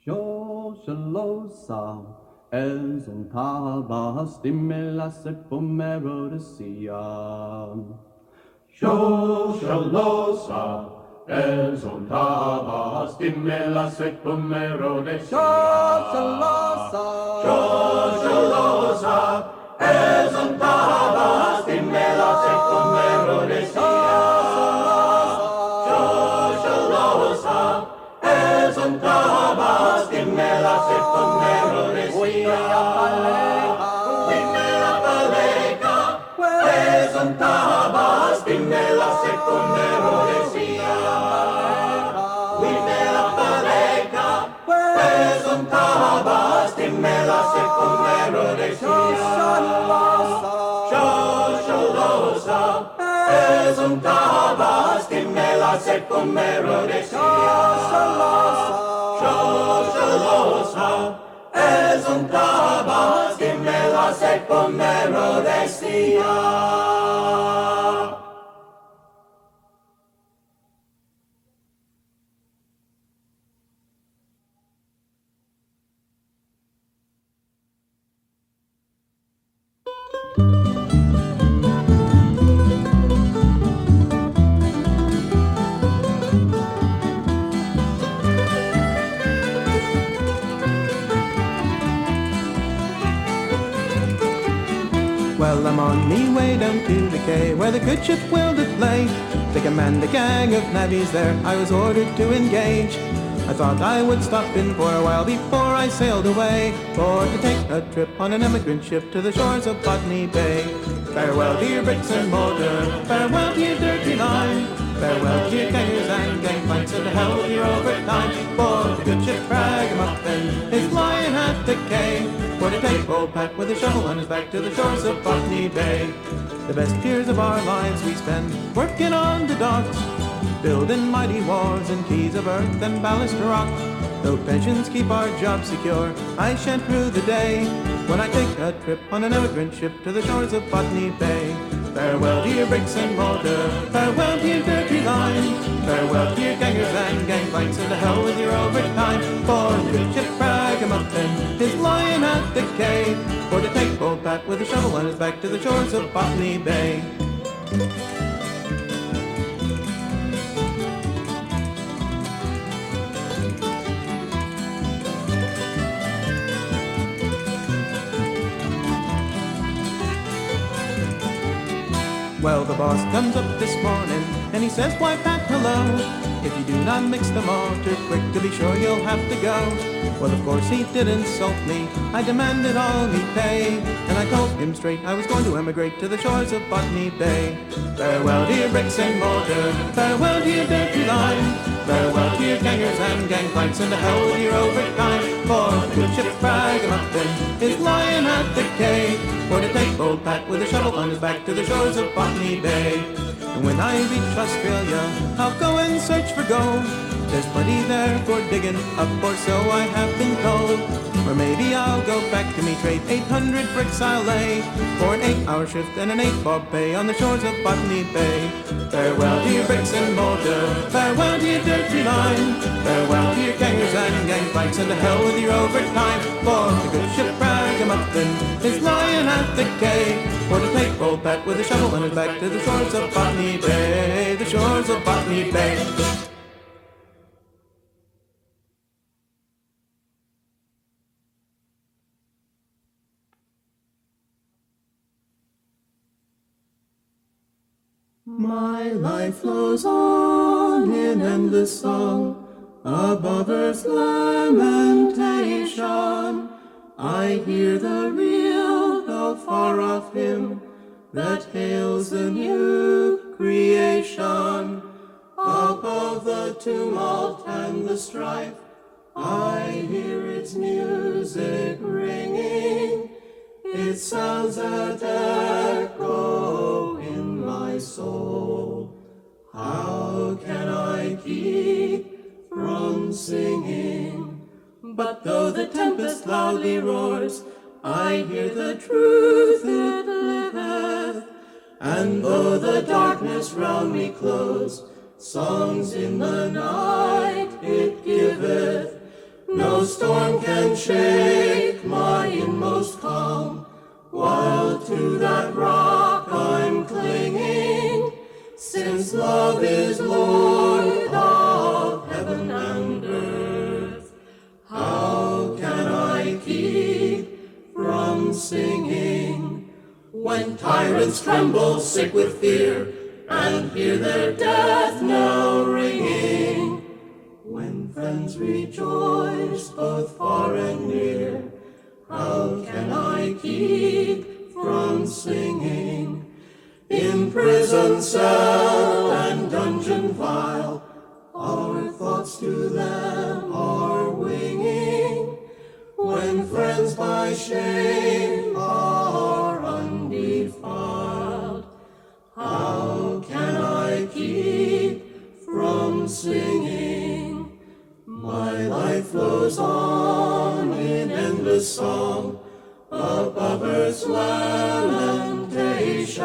Shoshallosa, ezontaba, stimela sepomero de sia. Shoshallosa, ezontaba, stimela sepomero de sia. Shoshallosa, ezontaba, stimela sepomero de sia. Shoshallosa, ezontaba, stimela sepomero de sia. Wimela paleka, ezontaba, stimela sepomero de sia. Wimela paleka, ezontaba, stimela sepomero de sia. Shoshallosa, ezontaba, stimela sepomero de sia. Shoshallosa, ezontaba, stimela sepomero de sia. Well, I'm on me way down to the quay, where the good ship will did lay. The command, a gang of navvies there, I was ordered to engage. I thought I would stop in for a while before I sailed away, for to take a trip on an emigrant ship to the shores of Botany Bay. Farewell, dear bricks and mortar, farewell to your dirty line. Farewell to your gangers and gangplanks, and to hell with your overtime. For the good ship Ragamuffin is lying at the quay, for to take old Pat with a shovel on his back to the shores of Botany Bay. The best years of our lives we spend working on the docks, building mighty walls and quays of earth and ballast rock. Though pensions keep our jobs secure, I shan't rue the day when I take a trip on an emigrant ship to the shores of Botany Bay. Farewell to your bricks and mortar, farewell to your dirty line. Farewell to your gangers and gangplanks, and to hell with your overtime. For the good ship Ragamuffin is lying at the quay, for to take old Pat with a shovel on his back to the shores of Botany Bay. Well, the boss comes up this morning, and he says, why, Pat, hello. If you do not mix the mortar quick, to be sure you'll have to go. Well, of course he did insult me, I demanded all he pay, and I told him straight I was going to emigrate to the shores of Botany Bay. Farewell to your bricks and mortar, farewell to your dirty line. Farewell to your gangers and gangplanks, and to hell with your overtime. For the good ship Ragamuffin is lying at the quay, for to take old Pat with a shovel on his back to the shores of Botany Bay. And when I reach Australia, I'll go and search for gold. There's plenty there for digging up, or so I have been told. Or maybe I'll go back to me trade, 800 bricks I'll lay, for an 8-hour shift and an 8-bob pay on the shores of Botany Bay. Farewell to your bricks and mortar, farewell to your dirty line. Farewell to your gangers and gangplanks, and to hell with your overtime. For the good ship Ragamuffin is lying at the quay, for to take old Pat with a shovel on his back to the shores of Botany Bay, the shores of Botany Bay. My life flows on in endless song, above earth's lamentation. I hear the real, though far off hymn that hails the new creation. Above the tumult and the strife, I hear its music ringing. It sounds at echo in my soul. How can I keep from singing? But though the tempest loudly roars, I hear the truth it liveth. And though the darkness round me close, songs in the night it giveth. No storm can shake my inmost calm, while to that rock I'm clinging, since love is Lord of heaven and earth. How can I keep from singing when tyrants tremble sick with fear and hear their death knell ringing? When friends rejoice both far and near, how can I keep from singing? In prison cell and dungeon vile, our thoughts to them are winging. When friends by shame are undefiled, how can I keep from singing? My life flows on in endless song above earth's lamentation.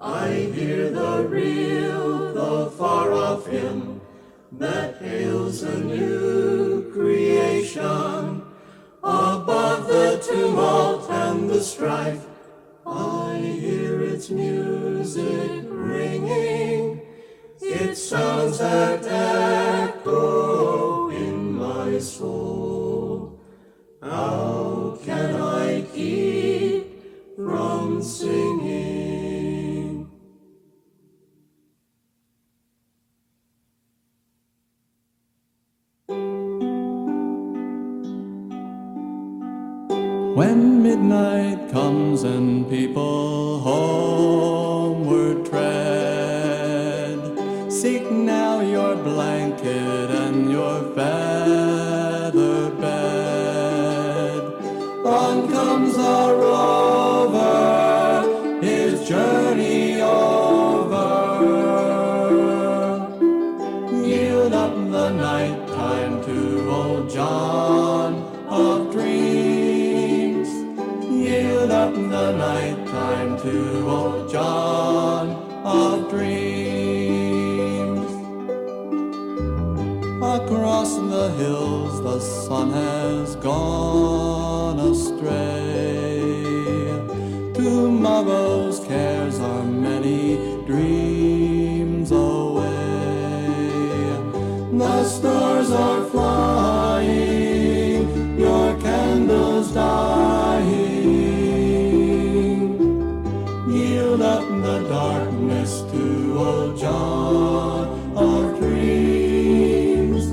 I hear the real, the far-off hymn that hails a new creation. Above the tumult and the strife, I hear its music ringing. It sounds that echo in my soul. How can I keep from singing? When midnight comes and people homeward tread, seek now your blanket and your feather bed. On comes a rover, his journey over. Yield up the night time to old John of dreams. Yield up the night time to old John of dreams. Across the hills the sun has gone astray. Tomorrow's cares are many dreams away. The stars are flying, your candles dying. Yield up the darkness to old John of dreams.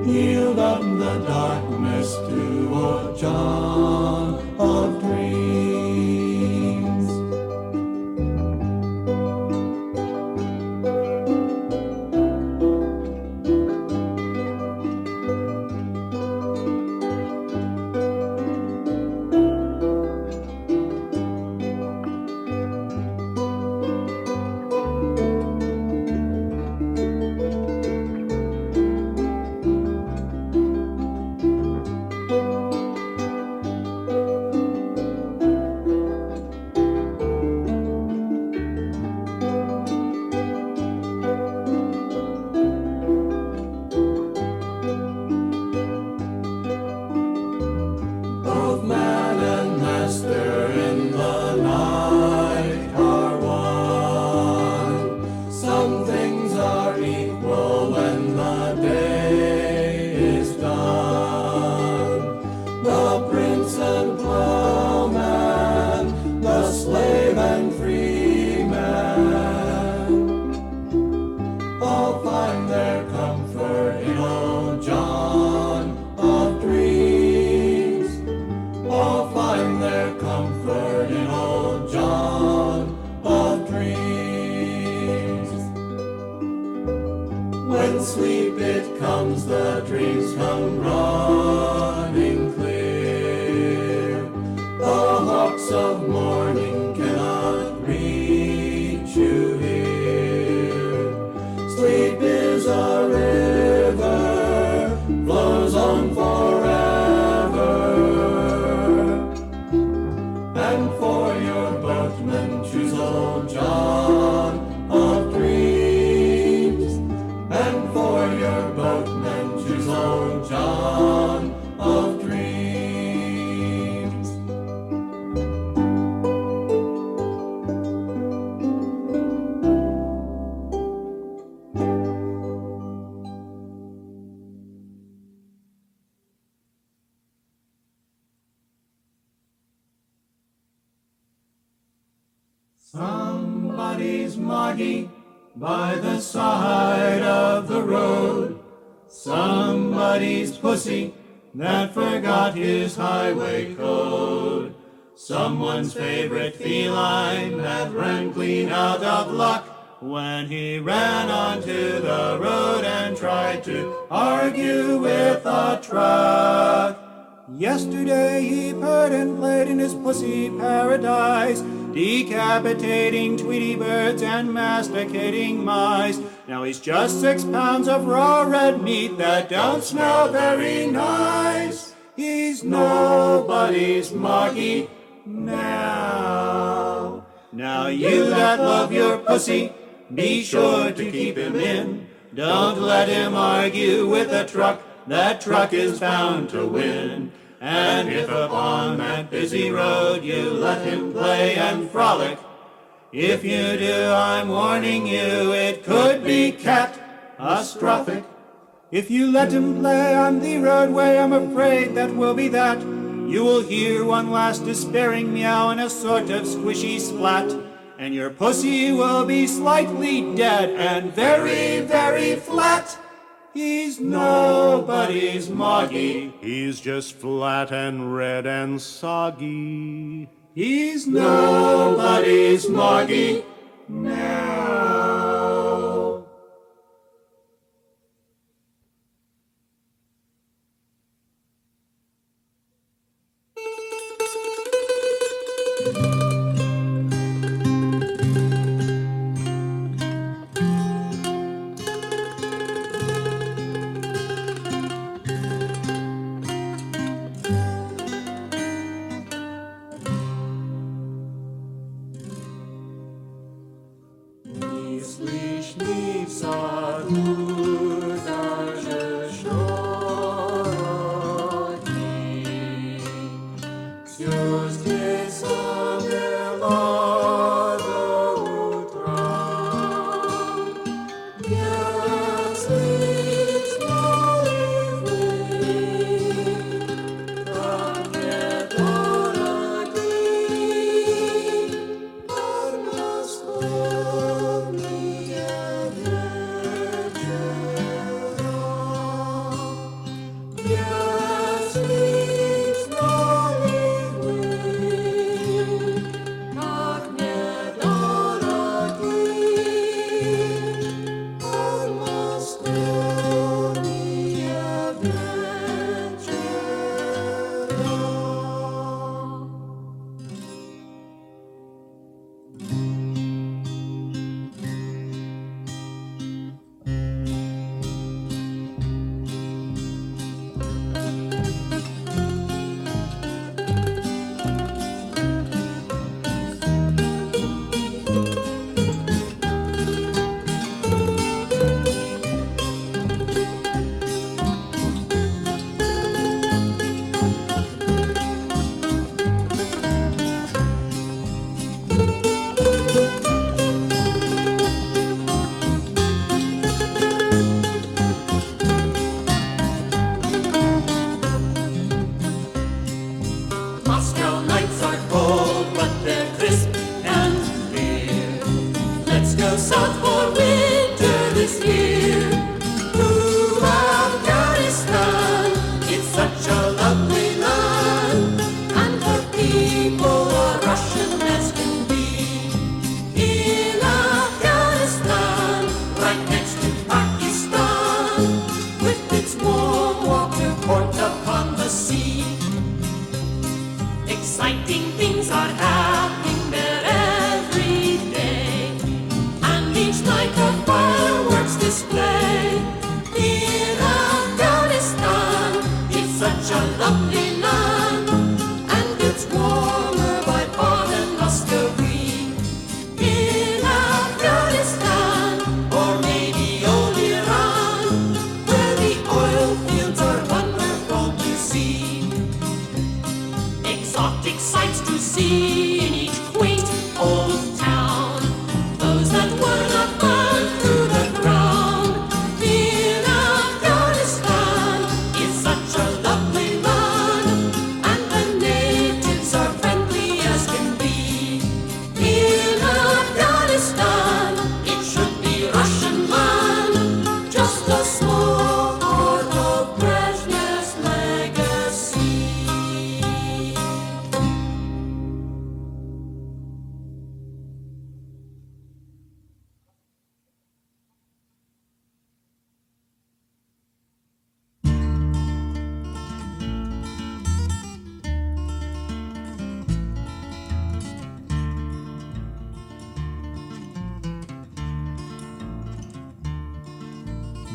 Yield up the darkness to old John of dreams. Both man and master in the night are one. Some things are equal when the day is done. The prince and plowman, the slave and free man, all find their comfort in old John of dreams. All find their comfort in old John of dreams. When sleep it comes, the dreams come running clear. The hawks of morning cannot reach you here. Sleep is a river, flows on forever. And for your boatman choose old John of dreams. And for your boatman choose old John Somebody's Moggy by the side of the road. Somebody's pussy that forgot his highway code. Someone's favorite feline that ran clean out of luck when he ran onto the road and tried to argue with a truck. Yesterday he purred and played in his pussy paradise, decapitating Tweety birds and masticating mice. Now he's just 6 pounds of raw red meat that don't smell very nice. He's nobody's Moggy now. Now you that love your pussy, be sure to keep him in. Don't let him argue with a truck. That truck is bound to win. And if upon that busy road you let him play and frolic, if you do, I'm warning you, it could be catastrophic. If you let him play on the roadway, I'm afraid that will be that. You will hear one last despairing meow and a sort of squishy splat, and your pussy will be slightly dead and very, very flat. He's nobody's Moggy. He's just flat and red and soggy. He's nobody's Moggy now. In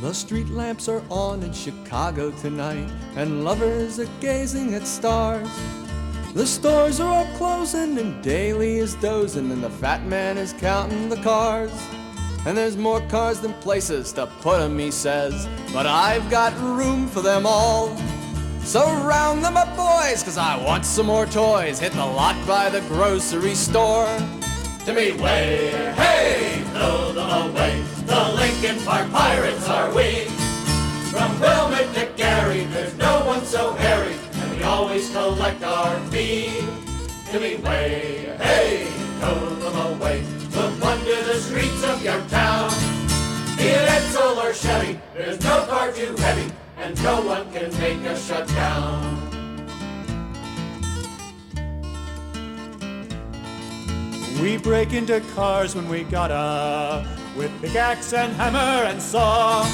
The street lamps are on in Chicago tonight, and lovers are gazing at stars. The stores are all closing, and Daly is dozing, and the fat man is counting the cars. And there's more cars than places to put 'em, he says, but I've got room for them all. So round them up, boys, 'cause I want some more toys. Hit the lot by the grocery store. To me, way, hey, throw them away. The Lincoln Park Pirates are we. From Wilmot to Gary, there's no one so hairy, and we always collect our fee. To me, way, hey, throw them away. We'll plunder the streets of your town. Be it Edsel or Chevy, there's no car too heavy, and no one can make us shut down. We break into cars when we gotta, with pickaxe and hammer and saw.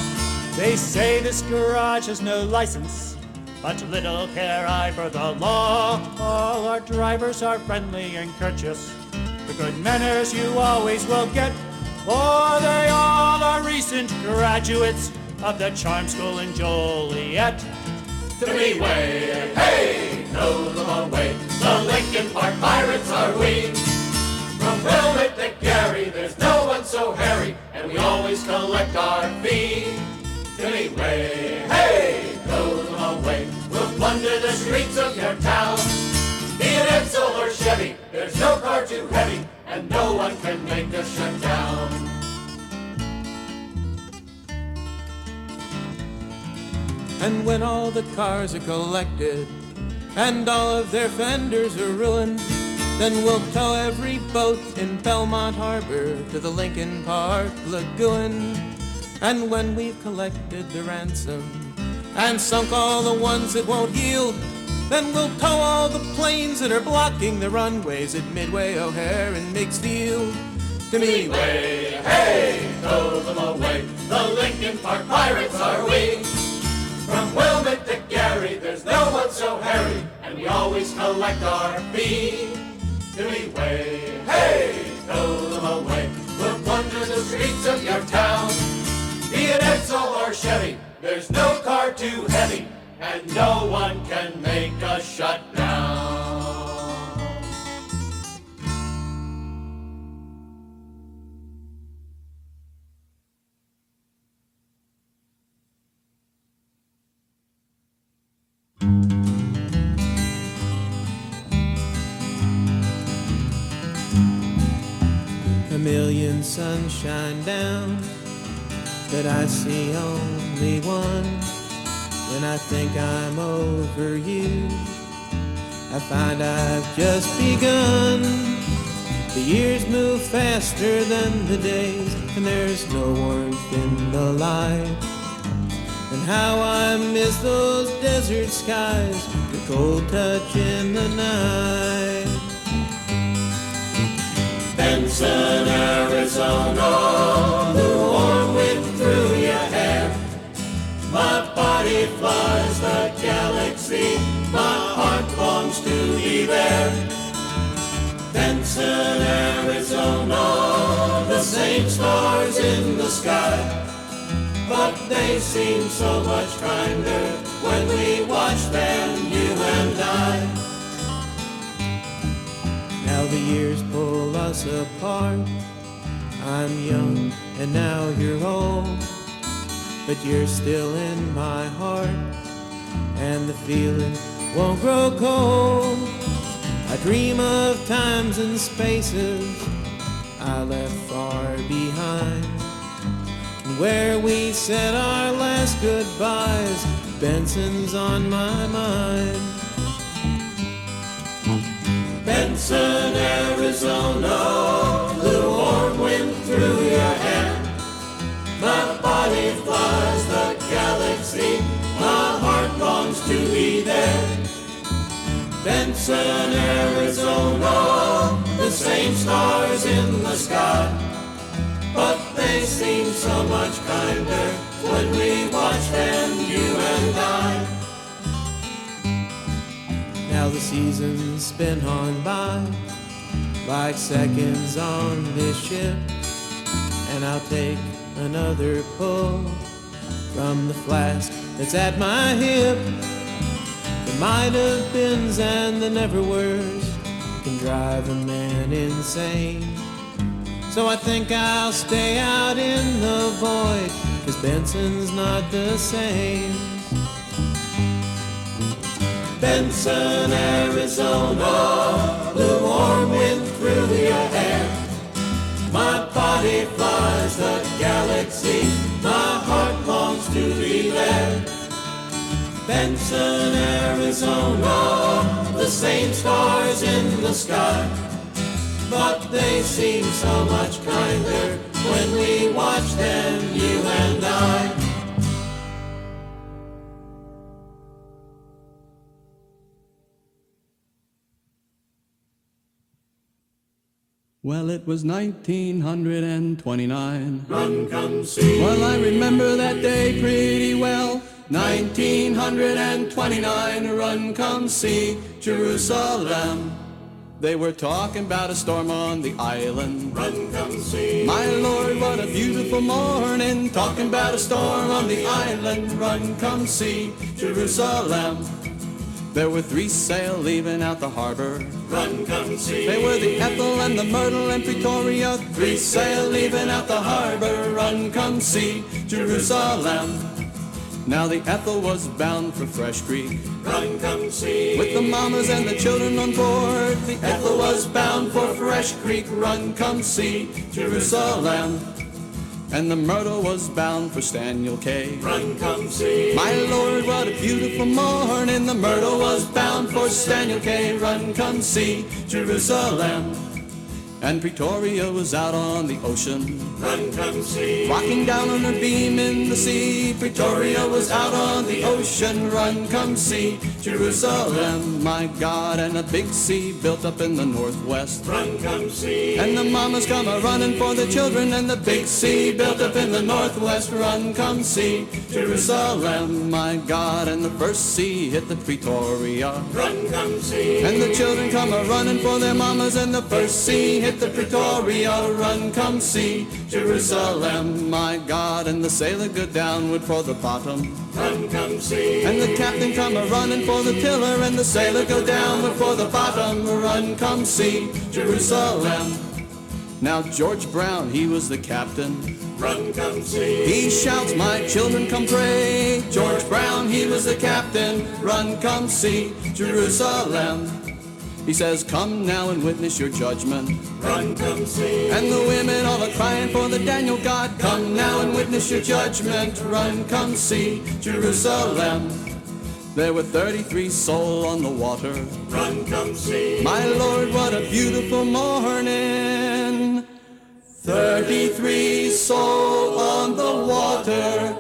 They say this garage has no license, but little care I for the law. All our drivers are friendly and courteous, the good manners you always will get, for they all are recent graduates of the charm school in Joliet. To me, way, hey, throw them away. The Lincoln Park Pirates are we. From Wilmot to Gary, there's no one so hairy, and we always collect our fee. To me, way, hey, throw them away. We'll plunder the streets of your town. Be it Edsel or Chevy, there's no car too heavy, and no one can make us shut down. And when all the cars are collected and all of their fenders are ruined, then we'll tow every boat in Belmont Harbor to the Lincoln Park Lagoon. And when we've collected the ransom and sunk all the ones that won't yield, then we'll tow all the planes that are blocking the runways at Midway, O'Hare, and Mixfield. To me, way, hey, throw them away. The Lincoln Park Pirates are we. From Wilmot to Gary, there's no one so hairy, and we always collect our fee. To me, way, hey, throw them away. We'll plunder the streets of your town. Be it Edsel or Chevy, there's no car too heavy, and no one can make us shut down. a million suns shine down, but I see only one. When I think I'm over you, I find I've just begun. The years move faster than the days, and there's no warmth in the light. And how I miss those desert skies, the cold touch in the night. Benson, Arizona, the warm wind through your hair. My body flies the galaxy, my heart longs to be there. Benson, Arizona, the same stars in the sky, but they seem so much kinder when we watch them, you and I. Now the years pull us apart. I'm young and now you're old, but you're still in my heart, and the feeling won't grow cold. I dream of times and spaces I left far behind, and where we said our last goodbyes, Benson's on my mind. Benson, Arizona, the warm wind through your hair. My body flies the galaxy, my heart longs to be there. Benson, Arizona, the same stars in the sky, but they seem so much kinder when we watch them, you and I. Now the seasons spin on by like seconds on this ship, and I'll take another pull from the flask that's at my hip. The might have beens and the never were's can drive a man insane. So I think I'll stay out in the void, 'cause Benson's not the same. Benson, Arizona, the warm wind through your hair. My body flies the galaxy, my heart longs to be there. Benson, Arizona, the same stars in the sky, but they seem so much kinder when we watch them, you and I. Well, it was 1929. Run, come see. Well, I remember that day pretty well. 1929, run, come see Jerusalem. They were talking about a storm on the island. Run, come see. My Lord, what a beautiful morning. Talking about a storm on the island. Run, come see Jerusalem. There were 3 sail leaving out the harbor. Run, come see. They were the Ethel and the Myrtle and Pretoria. 3 sail leaving out the harbor. Run, come see Jerusalem. Now the Ethel was bound for Fresh Creek, Run, come see. with the mamas and the children on board. The Ethel was bound for Fresh Creek. Run, come see Jerusalem. And the Myrtle was bound for Staniel Cay. Run, come see. My Lord, what a beautiful morning. The Myrtle was bound for Staniel Cay. Run, come see Jerusalem. And Pretoria was out on the ocean, Run, come see. rocking down on her beam in the sea. Pretoria was out on the ocean. Run, come see Jerusalem, my God. And a big sea built up in the northwest. Run, come see. And the mamas come a-running for the children. And the big sea built up in the northwest. Run, come see Jerusalem, my God. And the first sea hit the Pretoria. Run, come see. And the children come a-running for their mamas. And the first sea hit the Pretoria. Run, come see Jerusalem, my God. And the sailor go downward for the bottom. Run, come see. And the captain come a-running for the tiller. And the sailor go downward for the bottom. Run, come see Jerusalem. Now George Brown, he was the captain. Run, come see. He shouts, my children, come pray. George Brown, he was the captain. Run, come see Jerusalem. He says, come now and witness your judgment. Run, come see. And the women all are crying for the Daniel God. Come now and witness your judgment. Run, come see Jerusalem. There were 33 souls on the water. Run, come see. My Lord, what a beautiful morning. 33 souls on the water.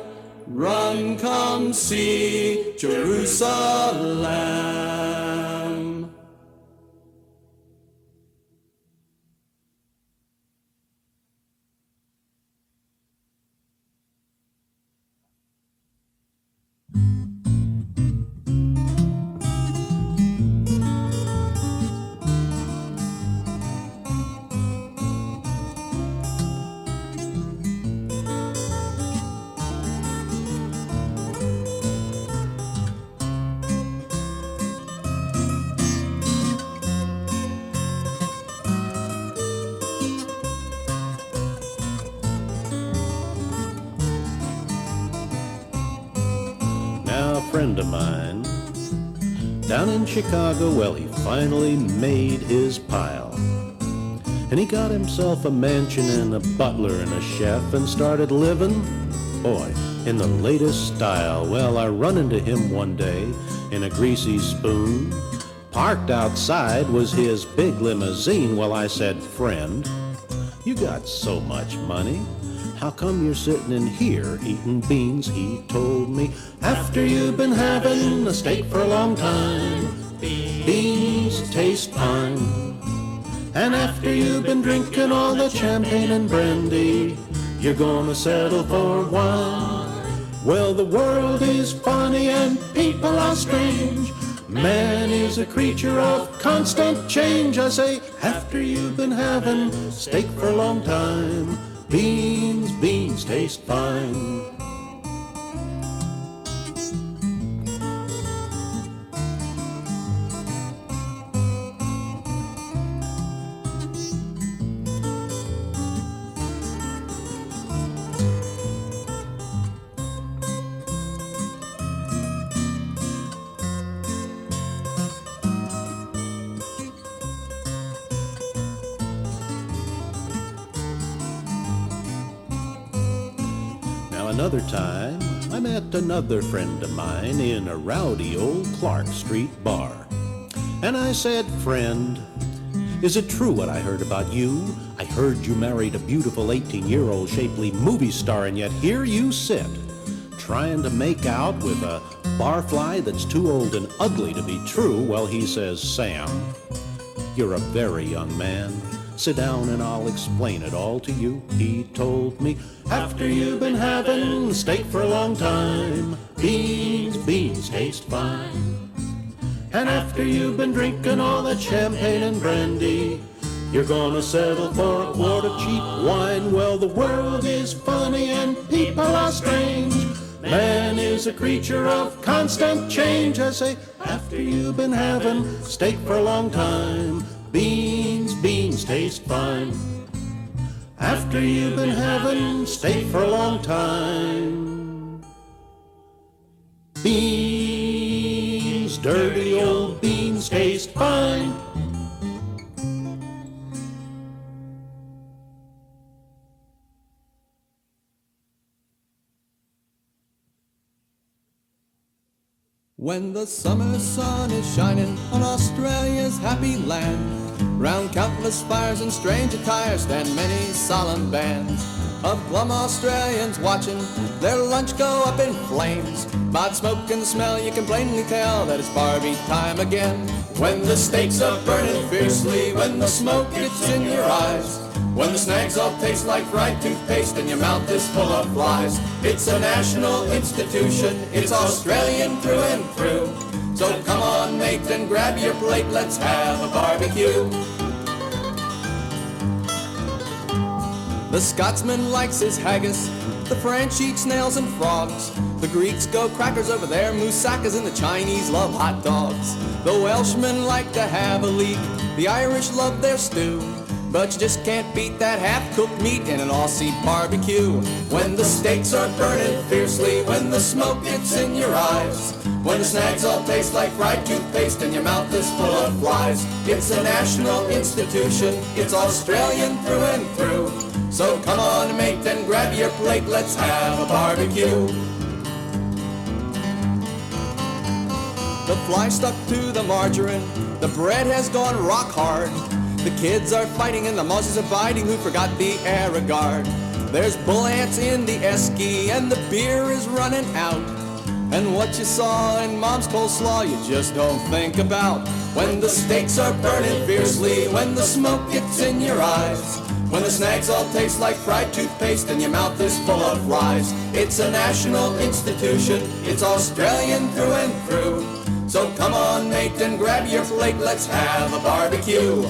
Run, come see Jerusalem. Now a friend of mine down in Chicago, well, he finally made his pile. And he got himself a mansion and a butler and a chef and started living, boy, in the latest style. Well, I run into him one day in a greasy spoon. Parked outside was his big limousine. Well, I said, friend, you got so much money. How come you're sitting in here eating beans? He told me, after you've been having a steak for a long time, beans taste fine. And after you've been drinking all the champagne and brandy, you're gonna settle for wine. Well, the world is funny and people are strange. Man is a creature of constant change. I say, after you've been having steak for a long time, beans taste fine. Another time, I met another friend of mine in a rowdy old Clark Street bar. And I said, "Friend, is it true what I heard about you? I heard you married a beautiful 18-year-old shapely movie star, and yet here you sit, trying to make out with a barfly that's too old and ugly to be true." Well, he says, "Sam, you're a very young man. Sit down and I'll explain it all to you." He told me, "After you've been having steak for a long time, beans taste fine. And after you've been drinking all that champagne and brandy, you're gonna settle for a quart of cheap wine. Well, the world is funny and people are strange. Man is a creature of constant change." I say, "After you've been having steak for a long time, beans taste fine. After you've been having steak for a long time, beans, dirty old beans taste fine." When the summer sun is shining on Australia's happy land, round countless fires and strange attire stand many solemn bands of glum Australians watching their lunch go up in flames. By the smoke and the smell you can plainly tell that it's Barbie time again. When the steaks are burning fiercely, when the smoke gets in your eyes, when the snacks all taste like fried toothpaste and your mouth is full of flies, it's a national institution, it's Australian through and through. So come on mate and grab your plate, let's have a barbecue. The Scotsman likes his haggis, the French eat snails and frogs, the Greeks go crackers over their moussakas, and the Chinese love hot dogs. The Welshmen like to have a leek, the Irish love their stew, but you just can't beat that half-cooked meat in an Aussie barbecue. When the steaks are burning fiercely, when the smoke gets in your eyes, when the snacks all taste like fried toothpaste and your mouth is full of flies, it's a national institution, it's Australian through and through. So come on mate and grab your plate, let's have a barbecue. The fly stuck to the margarine, the bread has gone rock hard, the kids are fighting and the mozzies are biting who forgot the Aerogard. There's bull ants in the esky and the beer is running out, and what you saw in Mom's coleslaw you just don't think about. When the steaks are burning fiercely, when the smoke gets in your eyes, when the snacks all taste like fried toothpaste and your mouth is full of flies, it's a national institution, it's Australian through and through. So come on mate and grab your plate, let's have a barbecue.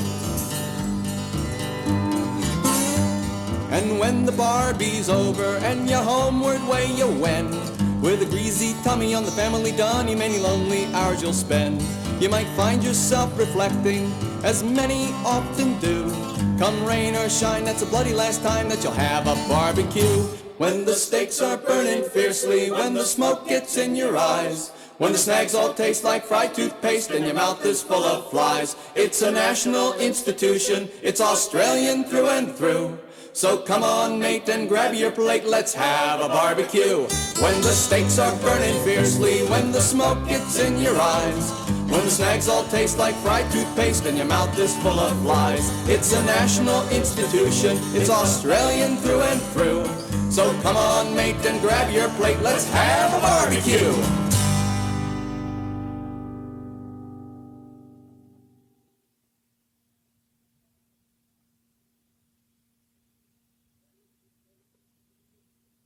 And when the Barbie's over and you're homeward way you wend, with a greasy tummy on the family dunny, many lonely hours you'll spend. You might find yourself reflecting, as many often do, come rain or shine, that's a bloody last time that you'll have a barbecue. When the steaks are burning fiercely, when the smoke gets in your eyes, when the snacks all taste like fried toothpaste and your mouth is full of flies, it's a national institution, it's Australian through and through. So come on mate and grab your plate, let's have a barbecue. When the steaks are burning fiercely, when the smoke gets in your eyes, when the snacks all taste like fried toothpaste and your mouth is full of flies, it's a national institution, it's Australian through and through. So come on mate and grab your plate, let's have a barbecue.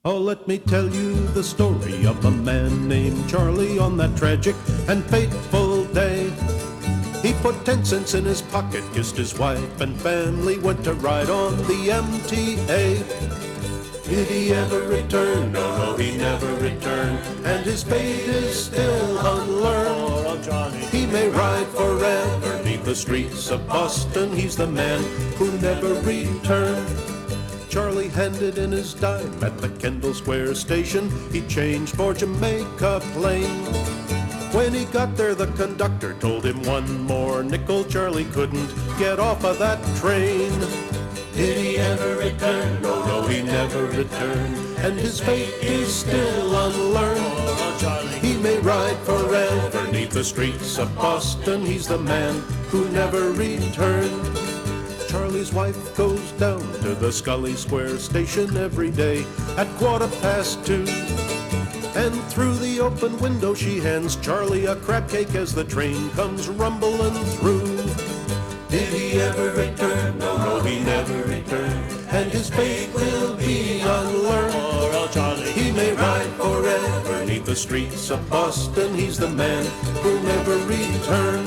Oh, let me tell you the story of a man named Charlie on that tragic and fateful day. He put 10 cents in his pocket, kissed his wife and family, went to ride on the MTA. Did he ever return? No, he never returned, and his fate is still unlearned. He may ride forever neath the streets of Boston, he's the man who never returned. Charlie handed in his dime at the Kendall Square station. He changed for Jamaica Plain. When he got there, the conductor told him one more nickel. Charlie couldn't get off of that train. Did he ever return? No, he never returned. and his fate is still unlearned. He may ride forever 'neath the streets of Boston. He's the man who never returned. Charlie's wife goes down to the Scully Square station every day at 2:15. And through the open window she hands Charlie a crab cake as the train comes rumbling through. Did he ever return? No, he never returned. And his fate will be unlearned. Poor old Charlie, he may ride forever 'neath the streets of Boston. He's the man who'll never return.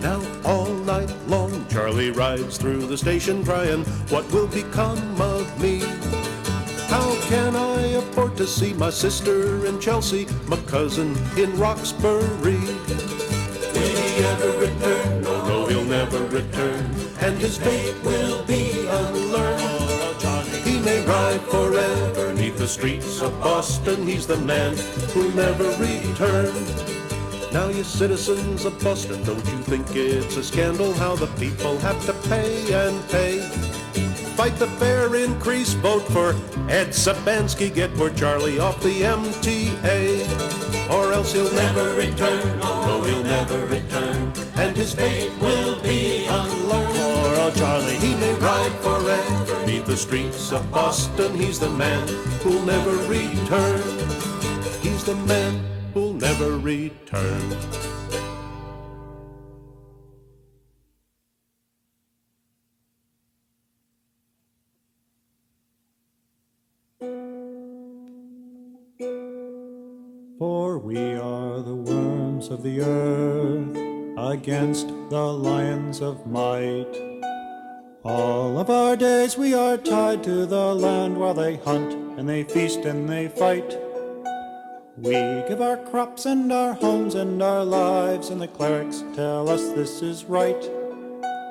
Now all night long Charlie rides through the station crying, what will become of me? How can I afford to see my sister in Chelsea, my cousin in Roxbury? Will he ever return? No, he'll never return. And his fate will be unlearned. He may ride forever 'neath the streets of Boston. He's the man who'll never return. Now you citizens of Boston, don't you think it's a scandal how the people have to pay and pay? Fight the fare increase, vote for Ed Sabansky, get poor Charlie off the MTA. Or else he'll never return, no, he'll never return. And his fate will be unlearned. Poor old Charlie, he may ride forever 'neath the streets of Boston. He's the man who'll never return. He's the man who'll never return. For we are the worms of the earth against the lions of might. All of our days we are tied to the land while they hunt and they feast and they fight. We give our crops and our homes and our lives, and the clerics tell us this is right.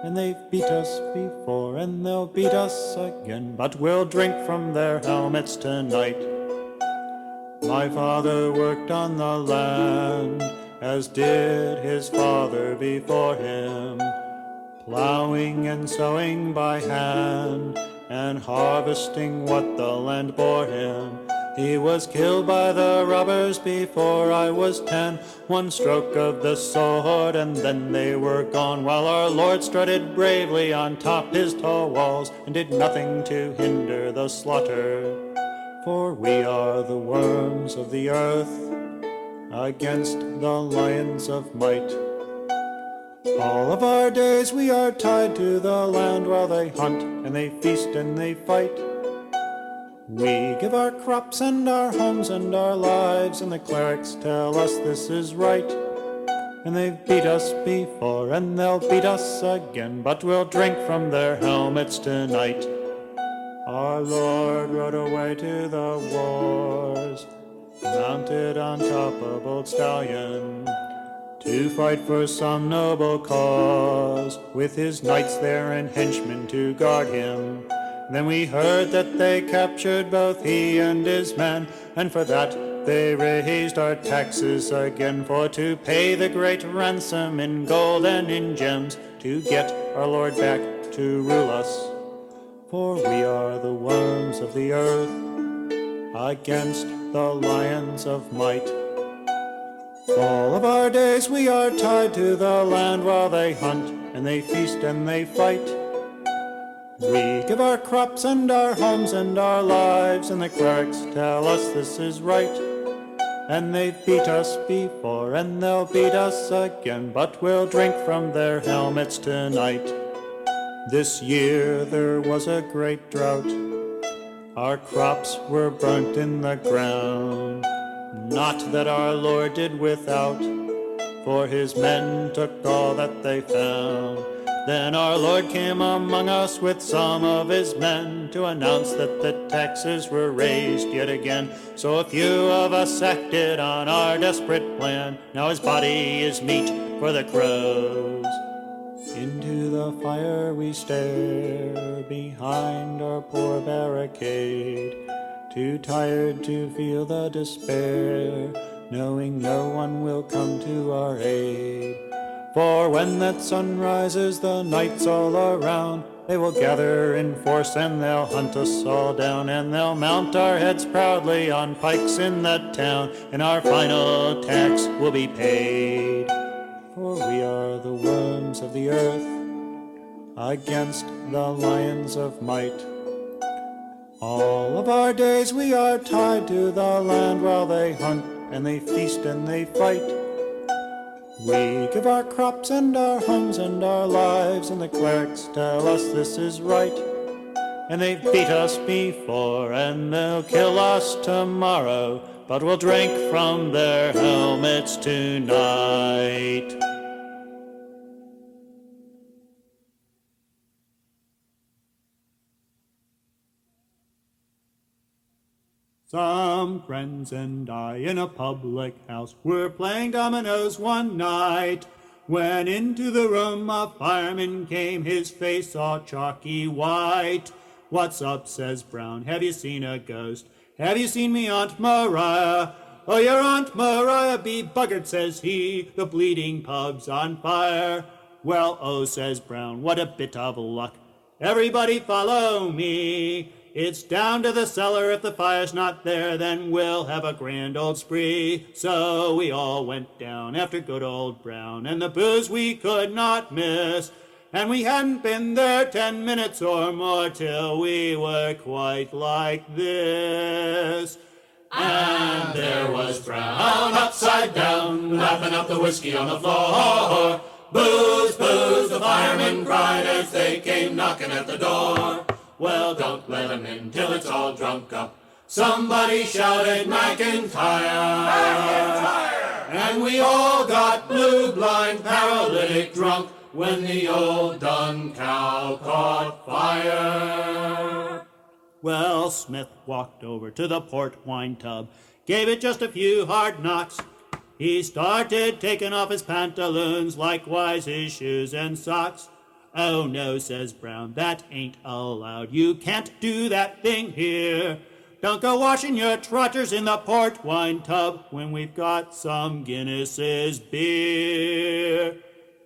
And they've beat us before and they'll beat us again, but we'll drink from their helmets tonight. My father worked on the land, as did his father before him, plowing and sowing by hand, and harvesting what the land bore him. He was killed by the robbers before I was 10. One stroke of the sword and then they were gone, while our Lord strutted bravely on top his tall walls and did nothing to hinder the slaughter. For we are the worms of the earth against the lions of might. All of our days we are tied to the land while they hunt and they feast and they fight. We give our crops and our homes and our lives, and the clerics tell us this is right. And they've beat us before and they'll beat us again, but we'll drink from their helmets tonight. Our Lord rode away to the wars, mounted on top of old stallion, to fight for some noble cause, with his knights there and henchmen to guard him. Then we heard that they captured both he and his men, and for that they raised our taxes again, for to pay the great ransom in gold and in gems, to get our Lord back to rule us. For we are the worms of the earth against the lions of might. All of our days we are tied to the land while they hunt and they feast and they fight. We give our crops and our homes and our lives, and the clerics tell us this is right. And they've beat us before and they'll beat us again, but we'll drink from their helmets tonight. This year there was a great drought. Our crops were burnt in the ground. Not that our Lord did without, for his men took all that they found. Then our Lord came among us with some of his men to announce that the taxes were raised yet again. So a few of us acted on our desperate plan. Now his body is meat for the crows. Into the fire we stare behind our poor barricade, too tired to feel the despair, knowing no one will come to our aid. For when that sun rises, the night's all around, They will gather in force and they'll hunt us all down, and they'll mount our heads proudly on pikes in that town, and our final tax will be paid. For we are the worms of the earth against the lions of might. All of our days we are tied to the land while they hunt and they feast and they fight. We give our crops and our homes and our lives, and the clerics tell us this is right. And they've beat us before and they'll kill us tomorrow, but we'll drink from their helmets tonight. Some friends and I in a public house were playing dominoes one night, when into the room a fireman came, his face all chalky white. "What's up?" says Brown. "Have you seen a ghost? Have you seen me Aunt Maria?" "Oh, your Aunt Maria be buggered," says he, "the bleeding pub's on fire." "Well, oh," says Brown, "what a bit of luck. Everybody follow me. It's down to the cellar. If the fire's not there, then we'll have a grand old spree." So we all went down after good old Brown, and the booze we could not miss. And we hadn't been there 10 minutes or more till we were quite like this. And there was Brown upside down, lapping up the whiskey on the floor. "Booze, booze," the firemen cried as they came knocking at the door. "Well, don't let 'em in till it's all drunk up," somebody shouted, "McIntyre!" McIntyre! And we all got blue, blind, paralytic drunk when the old dun cow caught fire. Well, Smith walked over to the port wine tub, gave it just a few hard knocks. He started taking off his pantaloons, likewise his shoes and socks. "Oh no," says Brown, "that ain't allowed. You can't do that thing here. Don't go washing your trotters in the port wine tub when we've got some Guinness's beer."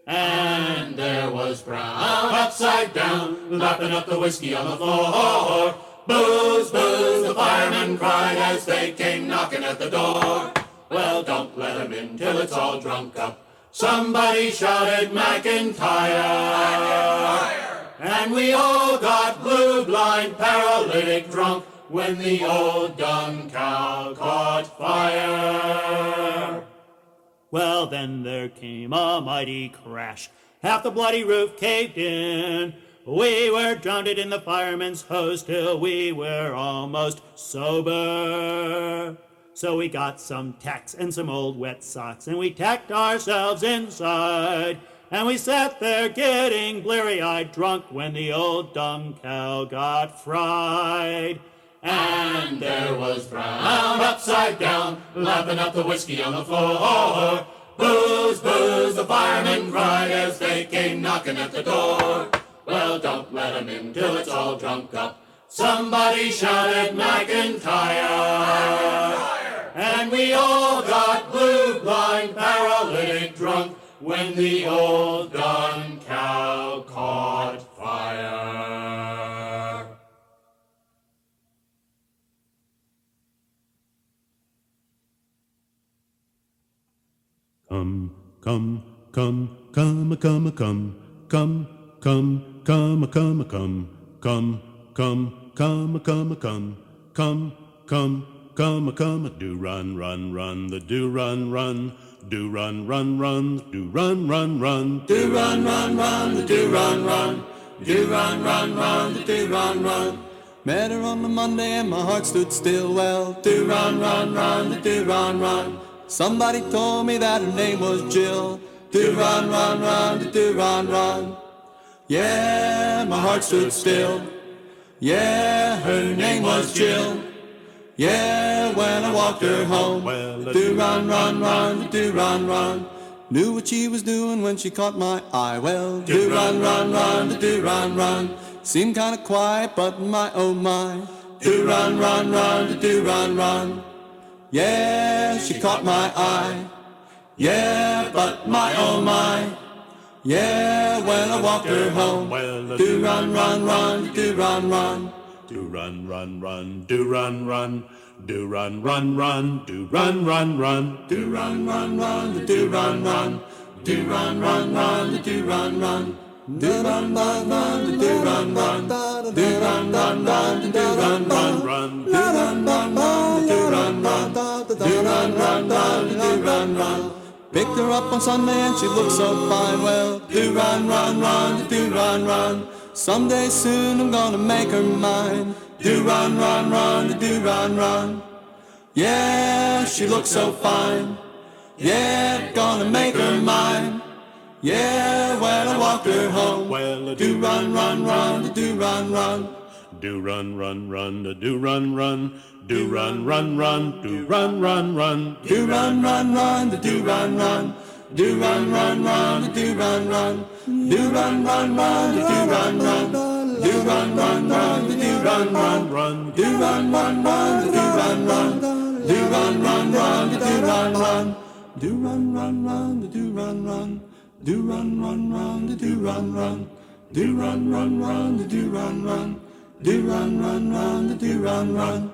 And there was Brown upside down, lapping up the whiskey on the floor. "Booze, booze," the firemen cried as they came knocking at the door. "Well, don't let 'em in till it's all drunk up," somebody shouted, "McIntyre!" McIntyre! And we all got blue, blind, paralytic drunk when the old dun cow caught fire. Well, then there came a mighty crash. Half the bloody roof caved in. We were drowned in the fireman's hose till we were almost sober. So we got some tacks and some old wet socks, and we tacked ourselves inside. And we sat there getting bleary-eyed drunk when the old dumb cow got fried. And there was Brown upside down, lapping up the whiskey on the floor. "Booze, booze," the firemen cried as they came knocking at the door. "Well, don't let 'em in till it's all drunk up," somebody shouted, "McIntyre!" And we all got blue, blind, paralytic drunk when the old dun cow caught fire. Come, come, come, come, come, come, come, come, come, come, come, come, come, come, come, come, come, come, come, do run, run, run, the do run, run, do run, run, run, do run, run, run, Do run, run, run, the do run, run, do run, run, run, the do run, run. Met her on the Monday and my heart stood still. Well, Do run, run, run, the do run, run. somebody told me that her name was Jill. Do run, run, run, the do run, run. Yeah, my heart stood still. Yeah, her name was Jill. Yeah, when I walked her home. Do run, run, run, do run, run. Knew what she was doing when she caught my eye. Well, Do run, run, run, the do run, run. seemed kind of quiet, but my oh my. Do run, run, run, the do run, run. Yeah, she caught my eye. Yeah, but my oh my. Yeah, when I walked her home. Well, Do run, run, run, do run, run. do run, run, run, do run, run, do run, run, run, do run, run, run, Do run, run, run, do run, run. Do run, run, run, do run, run. Do run, run, run, do run, run. Do run, run, run, do run, run. run. Do run, run, run, do run, run. Do run, run, run, do run, run. Picked her up on Sunday and she looked so fine. Well, do run, run, run, do run, run. Someday soon I'm gonna make her mine. Do run, run, run, do run, run. Yeah, she looks so fine. Yeah, gonna make her mine. Yeah, when I walked her home. Well, Do run, run, run, do run, run. do run, run, run, do run, run, do run, run, run, do run, run, run. Do run, run, run, do run, run. Do run, run, run, do run, run. Do run, run, run, do run, run. Do run, run, run, do run, run. Run, Do run, run, run, do run, run. Do run, run, run, do run, run. Do run, run, run, do run, run. Do run, run, run, do run, run. Do run, run, run, do run, run. Do run, run, run, do run, run.